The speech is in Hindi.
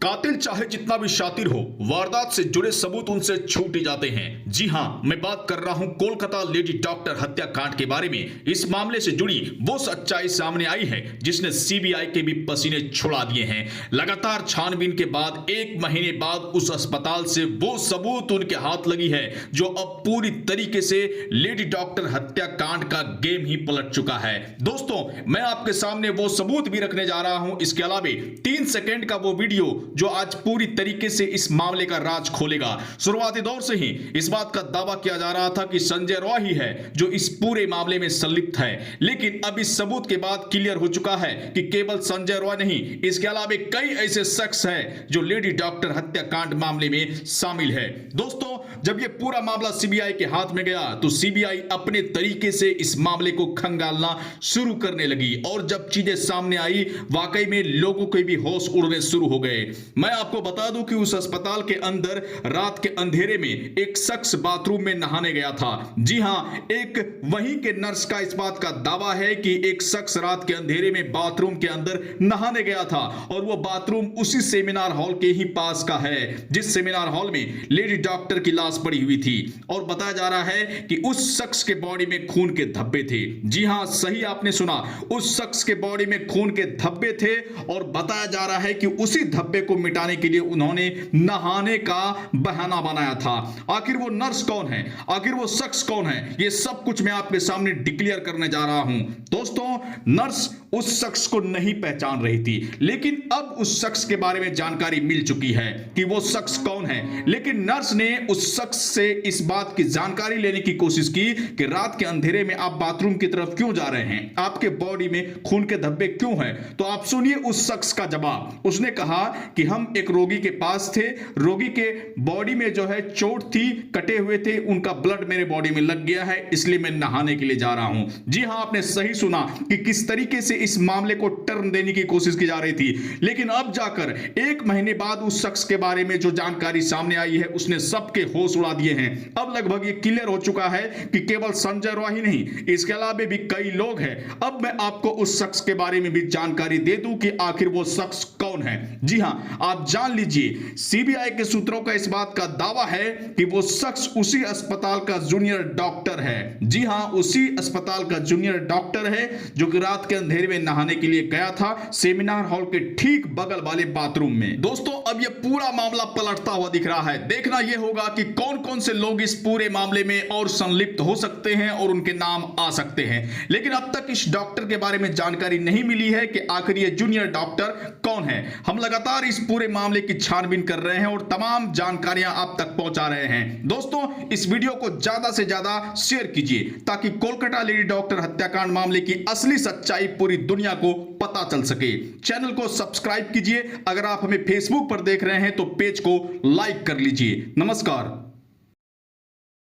कातिल चाहे जितना भी शातिर हो, वारदात से जुड़े सबूत उनसे छूट ही जाते हैं। जी हां, मैं बात कर रहा हूं कोलकाता लेडी डॉक्टर हत्याकांड के बारे में। इस मामले से जुड़ी वो सच्चाई सामने आई है जिसने सीबीआई के भी पसीने छुड़ा दिए हैं। लगातार छानबीन के बाद 1 महीने बाद उस अस्पताल से वो सबूत उनके हाथ लगी है जो अब पूरी तरीके से लेडी डॉक्टर हत्याकांड का गेम ही पलट चुका है। दोस्तों, मैं आपके सामने वो सबूत भी रखने जा रहा हूं। इसके अलावा 3 सेकंड का वो वीडियो जो आज पूरी तरीके से इस मामले का राज खोलेगा। शुरुआती दौर से ही इस बात का दावा किया जा रहा था कि संजय रॉय ही है जो इस पूरे मामले में संलिप्त है, लेकिन अब इस सबूत के बाद क्लियर हो चुका है कि केवल संजय रॉय नहीं, इसके अलावा कई ऐसे शख्स हैं जो लेडी डॉक्टर हत्याकांड मामले में शामिल है। दोस्तों, जब यह पूरा मामला सीबीआई के हाथ में गया तो सीबीआई अपने तरीके से इस मामले को खंगालना शुरू करने लगी और जब चीजें सामने आई, वाकई में लोगों के भी होश उड़ने शुरू हो गए। मैं आपको बता दूं कि उस अस्पताल के अंदर रात के अंधेरे में एक शख्स बाथरूम में नहाने गया था। जी हां, एक वहीं के नर्स का इस बात का दावा है कि एक शख्स रात के अंधेरे में बाथरूम के अंदर नहाने गया था और वो बाथरूम उसी सेमिनार हॉल के ही पास का है जिस सेमिनार हॉल में लेडी डॉक्टर की लाश पड़ी हुई थी। और बताया जा रहा है कि उस शख्स के बॉडी में खून के धब्बे थे। जी हां, सही आपने सुना, उस शख्स के बॉडी में खून के धब्बे थे और बताया जा रहा है कि उसी धब्बे को मिटाने के लिए उन्होंने नहाने का बहाना बनाया था। आखिर वो नर्स कौन है, आखिर वो शख्स कौन है, ये सब कुछ मैं आपके सामने डिक्लेयर करने जा रहा हूं। दोस्तों, नर्स उस शख्स को नहीं पहचान रही थी, लेकिन अब उस शख्स के बारे में जानकारी मिल चुकी है कि वो शख्स कौन है। लेकिन नर्स ने उस शख्स से इस बात की जानकारी लेने की कोशिश की कि रात के अंधेरे में आप बाथरूम की तरफ क्यों जा रहे हैं, आपके बॉडी में खून के धब्बे क्यों हैं। तो आप सुनिए उस शख्स का जवाब। उसने कहा कि हम एक रोगी के पास थे, रोगी के बॉडी में जो है चोट थी, कटे हुए थे, उनका ब्लड मेरे बॉडी में लग गया है, इसलिए मैं नहाने के लिए जा रहा हूं। जी हां, आपने सही सुना कि किस तरीके से इस मामले को टर्न देने की कोशिश की जा रही थी। लेकिन अब जाकर 1 महीने बाद उस शख्स के बारे में जो जानकारी सामने आई है उसने सबके होश उड़ा दिए हैं। अब लगभग ये क्लियर हो चुका है कि केवल संजय रॉय ही नहीं, इसके अलावा भी कई लोग हैं। अब मैं आपको उस शख्स के बारे में भी जानकारी दे दूं कि आखिर वो शख्स कौन है। जी हां, आप जान लीजिए, सीबीआई के सूत्रों का इस बात का दावा है कि वो शख्स उसी अस्पताल का जूनियर डॉक्टर है। जी हां, उसी अस्पताल का जूनियर डॉक्टर है जो कि रात के अंधेरे में नहाने के लिए गया था सेमिनार हॉल के ठीक बगल वाले बाथरूम में। दोस्तों, अब यह पूरा मामला पलटता हुआ दिख रहा है। देखना यह होगा कि कौन कौन से लोग इस पूरे मामले में और संलिप्त हो सकते हैं और उनके नाम आ सकते हैं। लेकिन अब तक इस डॉक्टर के बारे में जानकारी नहीं मिली है कि आखिर यह जूनियर डॉक्टर कौन है। हम लगातार इस पूरे मामले की छानबीन कर रहे हैं और तमाम जानकारियां आप तक पहुंचा रहे हैं। दोस्तों, इस वीडियो को ज्यादा से ज्यादा शेयर कीजिए ताकि कोलकाता लेडी डॉक्टर हत्याकांड मामले की असली सच्चाई पूरी दुनिया को पता चल सके। चैनल को सब्सक्राइब कीजिए। अगर आप हमें फेसबुक पर देख रहे हैं तो पेज को लाइक कर लीजिए। नमस्कार।